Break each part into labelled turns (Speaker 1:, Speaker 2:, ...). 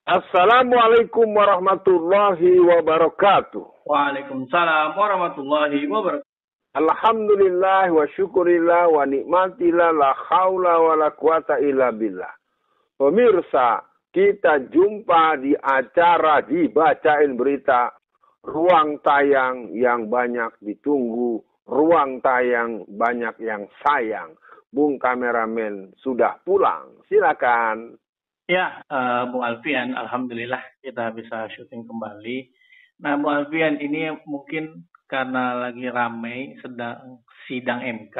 Speaker 1: Assalamualaikum warahmatullahi wabarakatuh.
Speaker 2: Waalaikumsalam warahmatullahi wabarakatuh.
Speaker 1: Alhamdulillah wa syukurillah wa nikmatillah la haula wa la quwata illa billah. Pemirsa, kita jumpa di acara Dibacain Berita, ruang tayang yang banyak ditunggu, ruang tayang banyak yang sayang. Bung kameramen sudah pulang, silakan.
Speaker 2: Ya, Bung Alfian, alhamdulillah kita bisa syuting kembali. Nah, Bung Alfian, ini mungkin karena lagi ramai sedang sidang MK,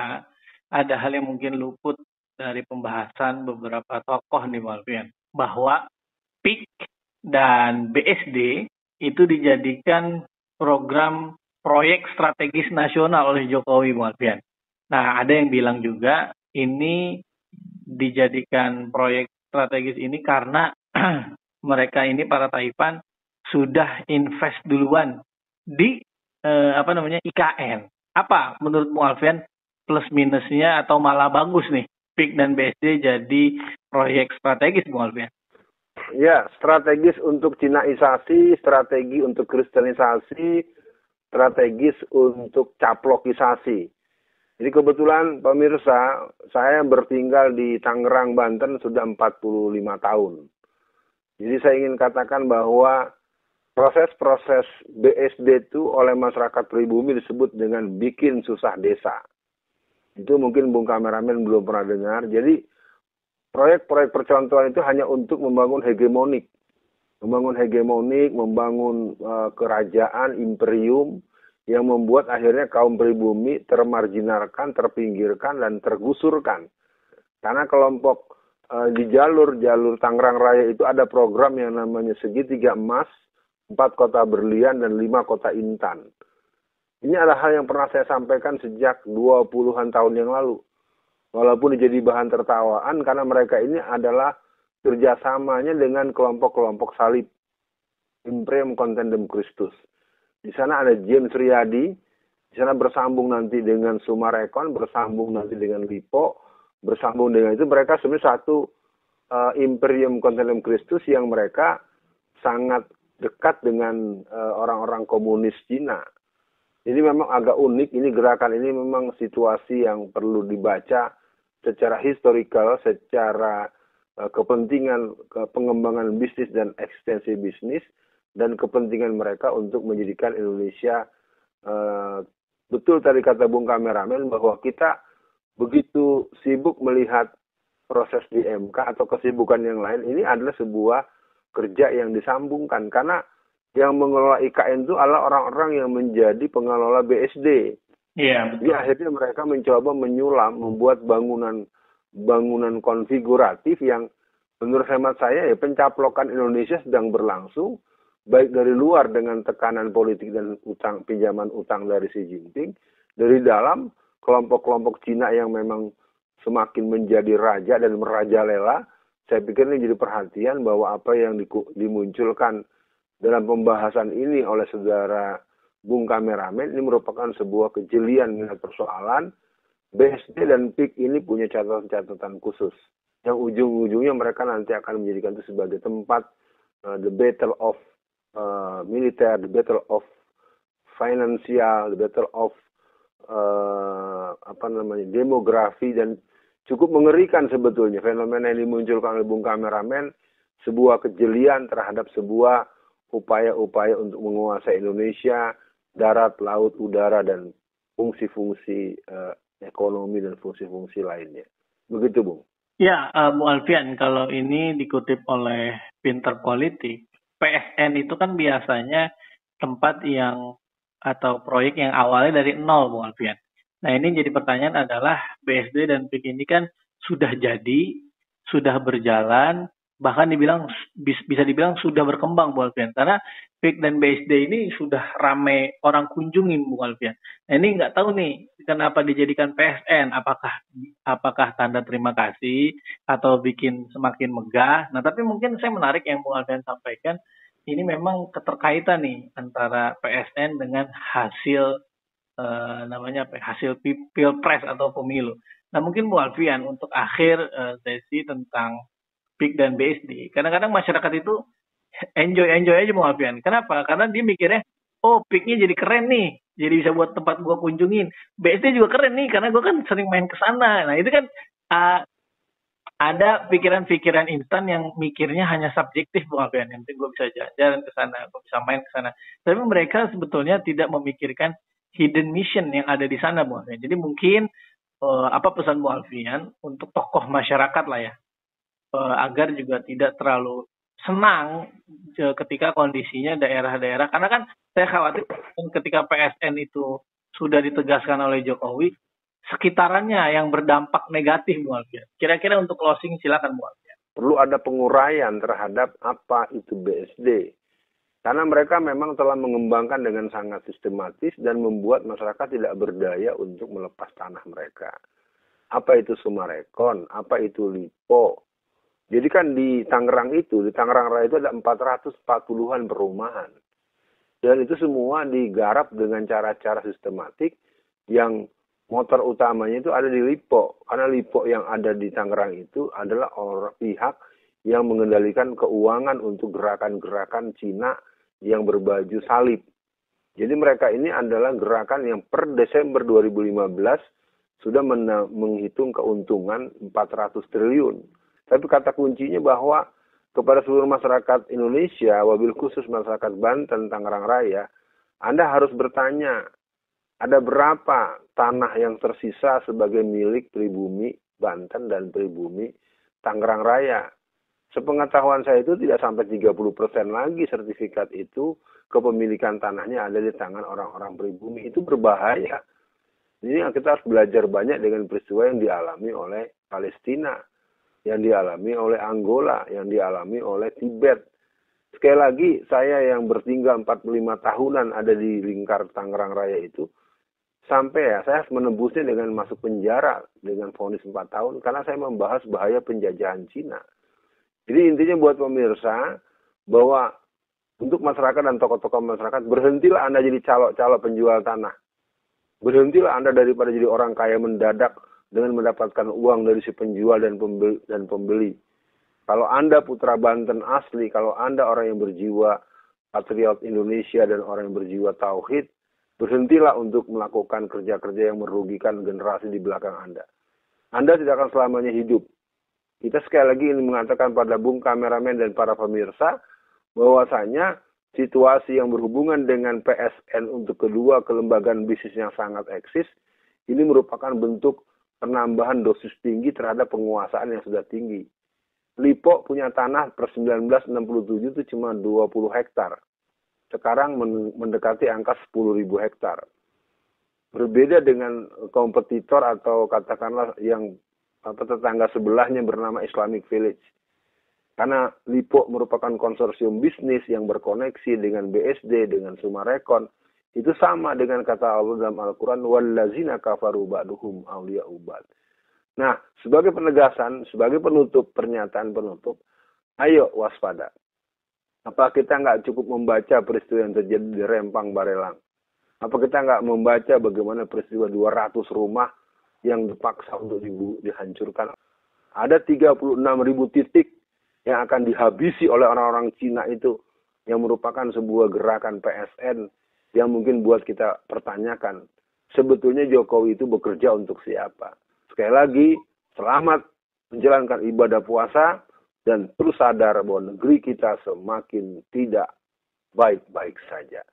Speaker 2: ada hal yang mungkin luput dari pembahasan beberapa tokoh nih Bung Alfian, bahwa PIK dan BSD itu dijadikan program proyek strategis nasional oleh Jokowi, Bung Alfian. Nah, ada yang bilang juga ini dijadikan proyek strategis ini karena mereka ini para Taipan sudah invest duluan di IKN. Apa menurut Bung Alfian plus minusnya atau malah bagus nih PIK dan BSD jadi proyek strategis, Bung Alfian?
Speaker 1: Ya, strategis untuk Cinaisasi, strategi untuk Kristenisasi, strategis untuk caplokisasi. Jadi kebetulan pemirsa, saya bertinggal di Tangerang, Banten sudah 45 tahun. Jadi saya ingin katakan bahwa proses-proses BSD itu oleh masyarakat pribumi disebut dengan bikin susah desa. Itu mungkin Bung Kameramen belum pernah dengar. Jadi proyek-proyek percontohan itu hanya untuk membangun hegemonik. Membangun kerajaan, imperium, yang membuat akhirnya kaum pribumi termarginalkan, terpinggirkan, dan tergusurkan. Karena kelompok di jalur Tangerang Raya itu ada program yang namanya segitiga emas, 4 kota berlian, dan 5 kota intan. Ini adalah hal yang pernah saya sampaikan sejak 20-an tahun yang lalu. Walaupun jadi bahan tertawaan karena mereka ini adalah kerjasamanya dengan kelompok-kelompok salib. Imprem Contendem Christus. Di sana ada James Riyadi, di sana bersambung nanti dengan Sumarekon, bersambung nanti dengan Lipo, bersambung dengan itu mereka sebenarnya satu Imperium Contendem Christus yang mereka sangat dekat dengan orang-orang komunis Cina. Ini memang agak unik, ini gerakan ini memang situasi yang perlu dibaca secara historical, secara kepentingan pengembangan bisnis dan ekstensi bisnis, dan kepentingan mereka untuk menjadikan Indonesia betul tadi kata Bung Kameramen bahwa kita begitu sibuk melihat proses di MK atau kesibukan yang lain, ini adalah sebuah kerja yang disambungkan karena yang mengelola IKN itu adalah orang-orang yang menjadi pengelola BSD.
Speaker 2: Iya, betul.
Speaker 1: Jadi akhirnya mereka mencoba menyulam, membuat bangunan konfiguratif yang menurut hemat saya ya pencaplokan Indonesia sedang berlangsung, baik dari luar dengan tekanan politik dan pinjaman utang dari Xi Jinping, dari dalam kelompok-kelompok Cina yang memang semakin menjadi raja dan merajalela. Saya pikir ini jadi perhatian bahwa apa yang dimunculkan dalam pembahasan ini oleh saudara Bung Kameramen ini merupakan sebuah kejelian minat persoalan. BSD dan PIK ini punya catatan-catatan khusus yang ujung-ujungnya mereka nanti akan menjadikan itu sebagai tempat the battle of militer, the battle of financial, the battle of demografi, dan cukup mengerikan sebetulnya fenomena yang dimunculkan oleh Bung Kameramen, sebuah kejelian terhadap sebuah upaya-upaya untuk menguasai Indonesia, darat, laut, udara, dan fungsi-fungsi ekonomi dan fungsi-fungsi lainnya. Begitu, Bung.
Speaker 2: Ya, Bu Alfian, kalau ini dikutip oleh Pinter Politik, PSN itu kan biasanya tempat yang atau proyek yang awalnya dari nol, Bu Alfian. Nah, ini jadi pertanyaan adalah BSD dan PIK ini kan sudah jadi, sudah berjalan, bahkan bisa dibilang sudah berkembang, Bu Alfian. Karena PIK dan BSD ini sudah ramai orang kunjungin, Bu Alfian. Nah, ini nggak tahu nih kenapa dijadikan PSN. Apakah tanda terima kasih atau bikin semakin megah? Nah, tapi mungkin saya menarik yang Bu Alfian sampaikan. Ini memang keterkaitan nih antara PSN dengan hasil hasil pilpres atau pemilu. Nah, mungkin Bu Alfian untuk akhir sesi tentang PIK dan BSD. Kadang-kadang masyarakat itu enjoy aja Bung Alfian. Kenapa? Karena dia mikirnya, oh peaknya jadi keren nih, jadi bisa buat tempat gua kunjungin. BSD juga keren nih, karena gua kan sering main ke sana. Nah itu kan uh, ada pikiran-pikiran instan yang mikirnya hanya subjektif Bung Alfian. Yang penting gue bisa jalan ke sana, gue bisa main ke sana. Tapi mereka sebetulnya tidak memikirkan hidden mission yang ada di sana Bung Alfian. Jadi mungkin apa pesan Bung Alfian untuk tokoh masyarakat lah ya, agar juga tidak terlalu senang ketika kondisinya daerah-daerah. Karena kan saya khawatir ketika PSN itu sudah ditegaskan oleh Jokowi, sekitarannya yang berdampak negatif Bu Alfian. Kira-kira untuk closing silakan Bu Alfian.
Speaker 1: Perlu ada penguraian terhadap apa itu BSD. Karena mereka memang telah mengembangkan dengan sangat sistematis dan membuat masyarakat tidak berdaya untuk melepas tanah mereka. Apa itu Sumarekon, apa itu Lipo. Jadi kan di Tangerang Raya itu ada 440-an perumahan. Dan itu semua digarap dengan cara-cara sistematik yang motor utamanya itu ada di Lipo. Karena Lipo yang ada di Tangerang itu adalah pihak yang mengendalikan keuangan untuk gerakan-gerakan Cina yang berbaju salib. Jadi mereka ini adalah gerakan yang per Desember 2015 sudah menghitung keuntungan 400 triliun. Tapi kata kuncinya bahwa kepada seluruh masyarakat Indonesia, wabil khusus masyarakat Banten, Tangerang Raya, Anda harus bertanya, ada berapa tanah yang tersisa sebagai milik pribumi Banten dan pribumi Tangerang Raya? Sepengetahuan saya itu tidak sampai 30% lagi sertifikat itu kepemilikan tanahnya ada di tangan orang-orang pribumi. Itu berbahaya. Ini kita harus belajar banyak dengan peristiwa yang dialami oleh Palestina, yang dialami oleh Angola, yang dialami oleh Tibet. Sekali lagi, saya yang bertinggal 45 tahunan ada di lingkar Tangerang Raya itu, sampai saya harus menembusnya dengan masuk penjara dengan vonis 4 tahun, karena saya membahas bahaya penjajahan Cina. Jadi intinya buat pemirsa, bahwa untuk masyarakat dan tokoh-tokoh masyarakat, berhentilah Anda jadi calo-calo penjual tanah. Berhentilah Anda daripada jadi orang kaya mendadak dengan mendapatkan uang dari si penjual dan pembeli. Kalau Anda putra Banten asli, kalau Anda orang yang berjiwa patriot Indonesia dan orang yang berjiwa tauhid, berhentilah untuk melakukan kerja-kerja yang merugikan generasi di belakang Anda. Anda tidak akan selamanya hidup. Kita sekali lagi ingin mengatakan pada Bung kameramen dan para pemirsa, bahwasanya situasi yang berhubungan dengan PSN untuk kedua kelembagaan bisnis yang sangat eksis, ini merupakan bentuk penambahan dosis tinggi terhadap penguasaan yang sudah tinggi. Lipo punya tanah per 1967 itu cuma 20 hektar. Sekarang mendekati angka 10.000 hektar. Berbeda dengan kompetitor atau katakanlah yang tetangga sebelahnya bernama Islamic Village. Karena Lipo merupakan konsorsium bisnis yang berkoneksi dengan BSD, dengan Sumarekon. Itu sama dengan kata Allah dalam Al-Quran, وَالَّذِينَ كَفَرُوا بَعْضُهُمْ أَوْلِيَاءُ بَعْضٍ. Nah, sebagai penegasan, sebagai penutup, pernyataan penutup, ayo waspada. Apa kita nggak cukup membaca peristiwa yang terjadi di Rempang, Barelang? Apa kita nggak membaca bagaimana peristiwa 200 rumah yang dipaksa untuk dihancurkan? Ada 36.000 titik yang akan dihabisi oleh orang-orang Cina itu, yang merupakan sebuah gerakan PSN yang mungkin buat kita pertanyakan, sebetulnya Jokowi itu bekerja untuk siapa? Sekali lagi, selamat menjalankan ibadah puasa dan terus sadar bahwa negeri kita semakin tidak baik-baik saja.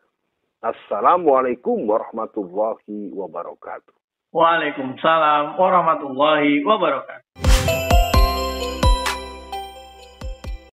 Speaker 1: Assalamualaikum warahmatullahi wabarakatuh.
Speaker 2: Waalaikumsalam warahmatullahi wabarakatuh.